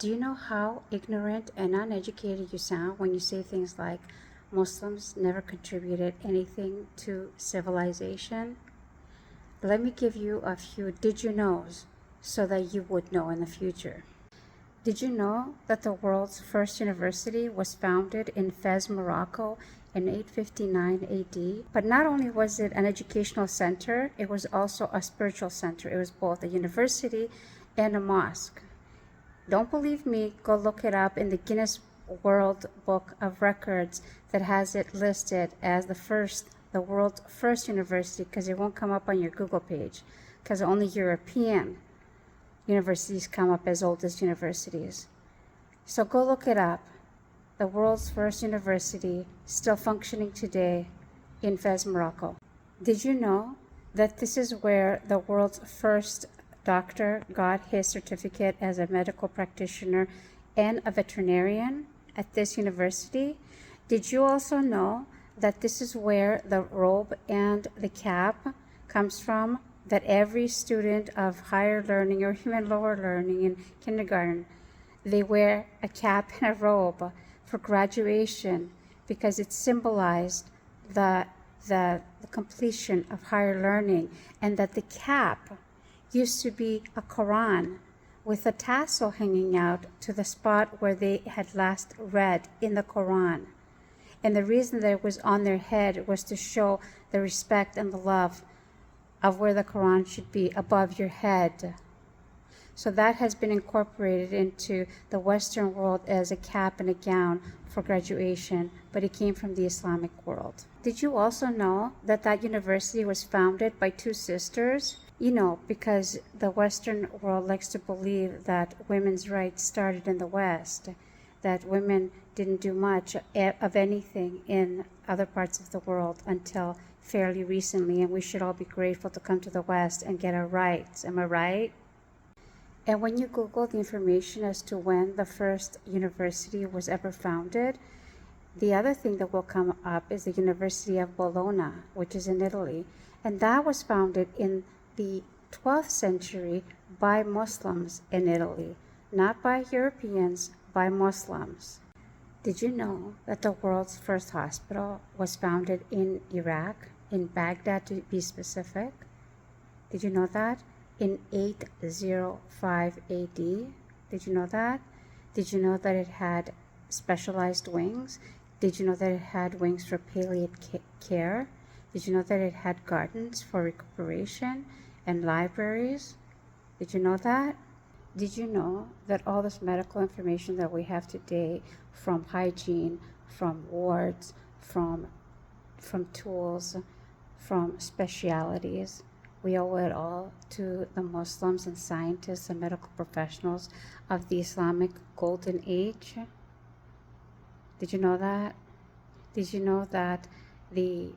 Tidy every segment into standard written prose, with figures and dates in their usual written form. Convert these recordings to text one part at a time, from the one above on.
Do you know how ignorant and uneducated you sound when you say things like Muslims never contributed anything to civilization? Let me give you a few did you knows so that you would know in the future. Did you know that the world's first university was founded in Fez, Morocco in 859 AD? But not only was it an educational center, it was also a spiritual center. It was both a university and a mosque. Don't believe me? Go look it up in the Guinness World Book of Records that has it listed as the world's first university, because it won't come up on your Google page, because only European universities come up as oldest universities. So go look it up. The world's first university, still functioning today in Fez, Morocco. Did you know that this is where the world's first doctor got his certificate as a medical practitioner and a veterinarian at this university? Did you also know that this is where the robe and the cap comes from? That every student of higher learning or even lower learning in kindergarten, they wear a cap and a robe for graduation because it symbolized the completion of higher learning, and that the cap used to be a Quran with a tassel hanging out to the spot where they had last read in the Quran. And the reason that it was on their head was to show the respect and the love of where the Quran should be, above your head. So that has been incorporated into the Western world as a cap and a gown for graduation, but it came from the Islamic world. Did you also know that that university was founded by two sisters? You know, because the Western world likes to believe that women's rights started in the West, that women didn't do much of anything in other parts of the world until fairly recently, and we should all be grateful to come to the West and get our rights. Am I right? And when you Google the information as to when the first university was ever founded, the other thing that will come up is the University of Bologna, which is in Italy, and that was founded in the 12th century by Muslims in Italy, not by Europeans, by Muslims. Did you know that the world's first hospital was founded in Iraq, in Baghdad to be specific? Did you know that? In 805 AD. Did you know that? Did you know that it had specialized wings? Did you know that it had wings for palliative care? Did you know that it had gardens for recuperation and libraries? Did you know that? Did you know that all this medical information that we have today, from hygiene, from wards, from tools, from specialities, we owe it all to the Muslims and scientists and medical professionals of the Islamic Golden Age? Did you know that? Did you know that the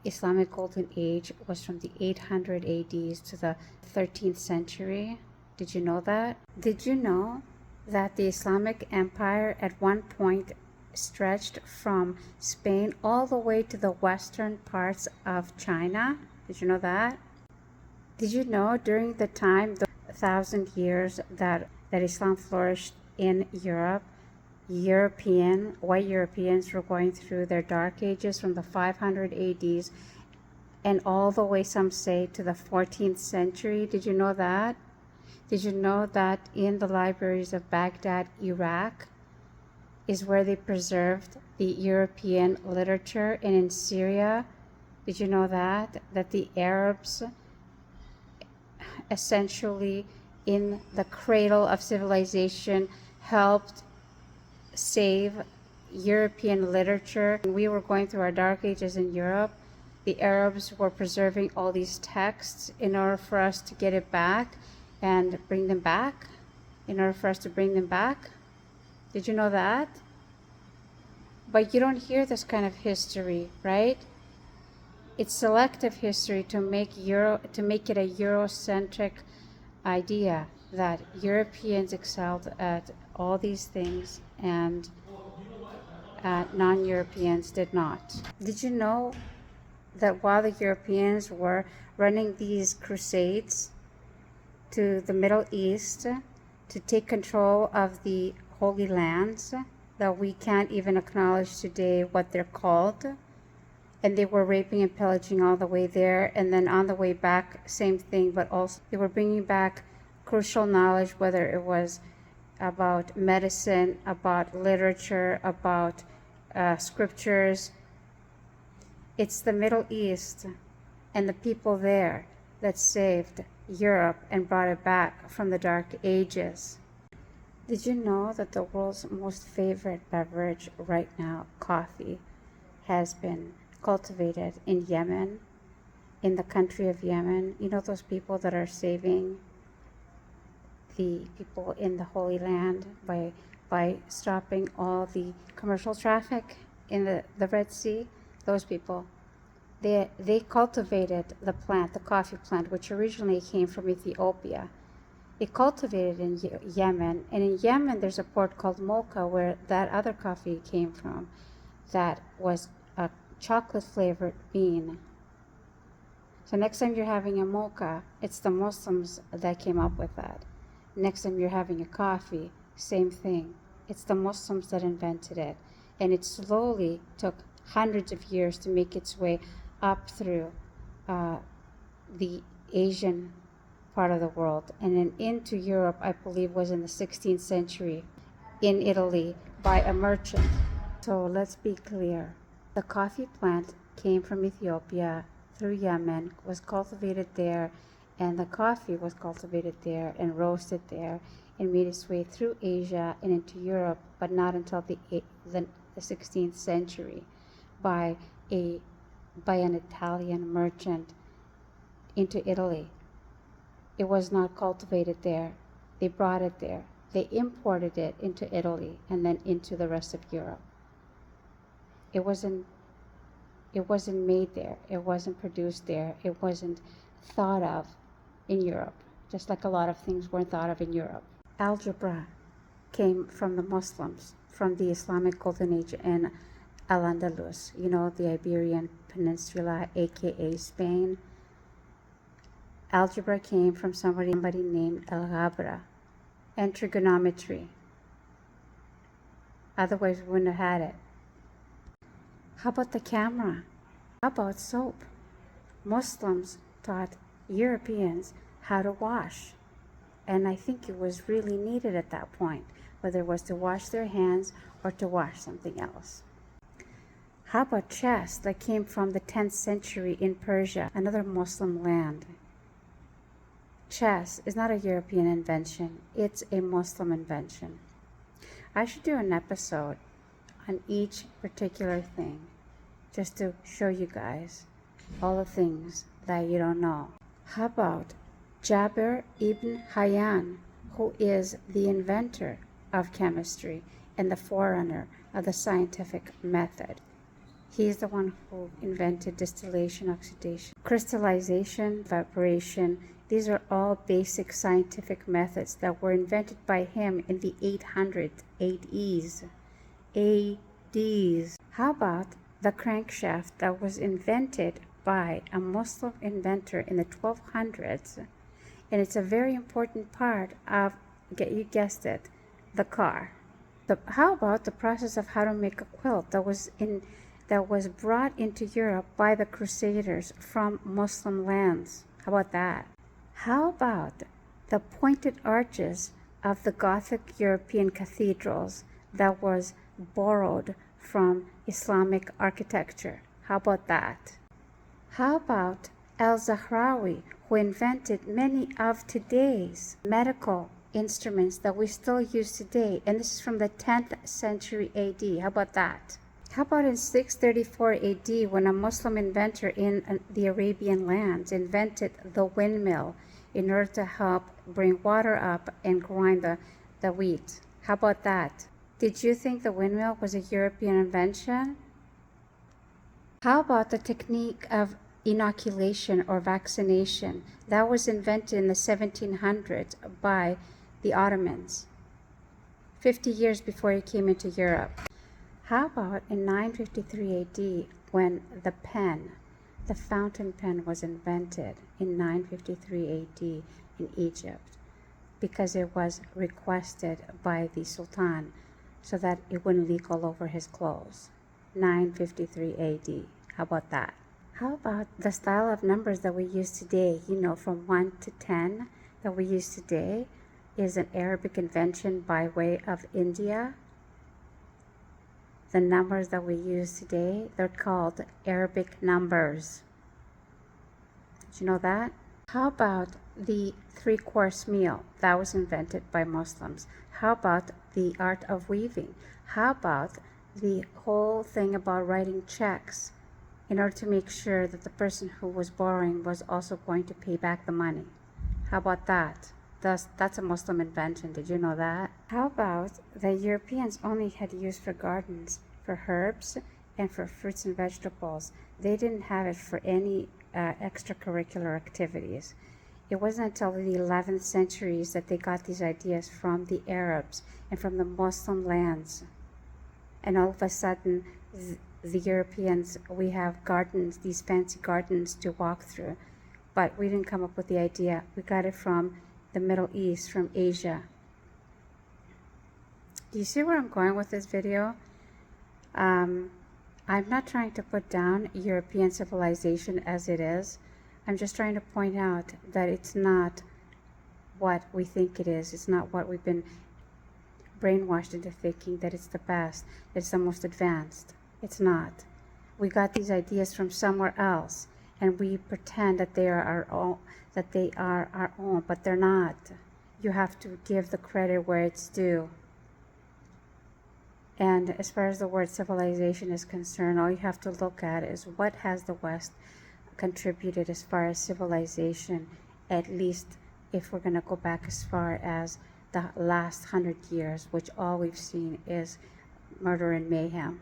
Islamic Golden Age was from the 800 ADs to the 13th century? Did you know that? Did you know that the Islamic Empire at one point stretched from Spain all the way to the western parts of China? Did you know that? Did you know during the time, the 1,000 years that Islam flourished in Europe, white Europeans were going through their dark ages from the 500 ADs and all the way, some say, to the 14th century? Did you know that? Did you know that in the libraries of Baghdad, Iraq, is where they preserved the European literature? And in Syria, did you know that the Arabs, essentially in the cradle of civilization, helped save European literature? When we were going through our dark ages in Europe, the Arabs were preserving all these texts in order for us to get it back and bring them back, in order for us to bring them back. Did you know that? But you don't hear this kind of history, right? It's selective history to make it a Eurocentric idea that Europeans excelled at all these things and non-Europeans did not. Did you know that while the Europeans were running these crusades to the Middle East, to take control of the holy lands that we can't even acknowledge today what they're called. And they were raping and pillaging all the way there, and then on the way back, same thing, but also they were bringing back crucial knowledge, whether it was about medicine, about literature, about scriptures. It's the Middle East and the people there that saved Europe and brought it back from the Dark Ages. Did you know that the world's most favorite beverage right now, coffee, has been cultivated in Yemen, in the country of Yemen? You know those people that are saving the people in the Holy Land by stopping all the commercial traffic in the Red Sea? Those people, they cultivated the plant, the coffee plant, which originally came from Ethiopia. It cultivated in Yemen, and in Yemen there's a port called Mocha where that other coffee came from, that was a chocolate flavored bean. So next time you're having a mocha, it's the Muslims that came up with that. Next time you're having a coffee, same thing. It's the Muslims that invented it. And it slowly took hundreds of years to make its way up through the Asian part of the world. And then into Europe, I believe, was in the 16th century in Italy by a merchant. So let's be clear. The coffee plant came from Ethiopia through Yemen, was cultivated there, and the coffee was cultivated there and roasted there and made its way through Asia and into Europe, but not until the 16th century by an Italian merchant into Italy. It was not cultivated there. They brought it there. They imported it into Italy and then into the rest of Europe. It wasn't made there. It wasn't produced there. It wasn't thought of in Europe, just like a lot of things weren't thought of in Europe. Algebra came from the Muslims, from the Islamic Golden Age in Al-Andalus, you know, the Iberian Peninsula, aka Spain. Algebra came from somebody named Al-Ghabra, and trigonometry. Otherwise, we wouldn't have had it. How about the camera? How about soap? Muslims taught Europeans how to wash. And I think it was really needed at that point, whether it was to wash their hands or to wash something else. How about chess that came from the 10th century in Persia, another Muslim land? Chess is not a European invention, it's a Muslim invention. I should do an episode on each particular thing, just to show you guys all the things that you don't know. How about Jabir ibn Hayyan, who is the inventor of chemistry and the forerunner of the scientific method? He's the one who invented distillation, oxidation, crystallization, evaporation. These are all basic scientific methods that were invented by him in the 800 ADs. How about the crankshaft that was invented by a Muslim inventor in the 1200s? And it's a very important part of, you guessed it, the car. How about the process of how to make a quilt that was brought into Europe by the Crusaders from Muslim lands? How about that? How about the pointed arches of the Gothic European cathedrals that was borrowed from Islamic architecture? How about that? How about Al-Zahrawi, who invented many of today's medical instruments that we still use today, and this is from the 10th century AD. How about that? How about in 634 AD, when a Muslim inventor in the Arabian lands invented the windmill in order to help bring water up and grind the wheat? How about that? Did you think the windmill was a European invention? How about the technique of inoculation or vaccination that was invented in the 1700s by the Ottomans, 50 years before it came into Europe? How about in 953 AD, when the pen, the fountain pen, was invented in 953 AD in Egypt? because it was requested by the Sultan so that it wouldn't leak all over his clothes. 953 AD. How about that? How about the style of numbers that we use today, from 1 to 10 that we use today is an Arabic invention by way of India. The numbers that we use today, they're called Arabic numbers. Did you know that? How about the three-course meal? That was invented by Muslims. How about the art of weaving? How about the whole thing about writing checks in order to make sure that the person who was borrowing was also going to pay back the money? How about that? That's a Muslim invention. Did you know that? How about the Europeans only had use for gardens, for herbs, and for fruits and vegetables? They didn't have it for any extracurricular activities. It wasn't until the 11th centuries that they got these ideas from the Arabs and from the Muslim lands. And all of a sudden, the Europeans, we have gardens, these fancy gardens to walk through. But we didn't come up with the idea. We got it from the Middle East, from Asia. Do you see where I'm going with this video? I'm not trying to put down European civilization as it is. I'm just trying to point out that it's not what we think it is. It's not what we've been brainwashed into thinking, that it's the best, it's the most advanced. It's not. We got these ideas from somewhere else, and we pretend that they are our own, but they're not. You have to give the credit where it's due. And as far as the word civilization is concerned, all you have to look at is what has the West contributed as far as civilization, at least if we're going to go back as far as the last 100 years, which all we've seen is murder and mayhem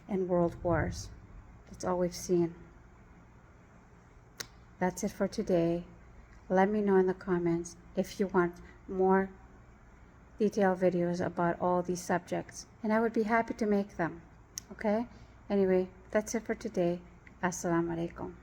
and world wars. That's all we've seen. That's it for today. Let me know in the comments if you want more detailed videos about all these subjects, and I would be happy to make them. Okay? Anyway, that's it for today. Assalamu alaikum.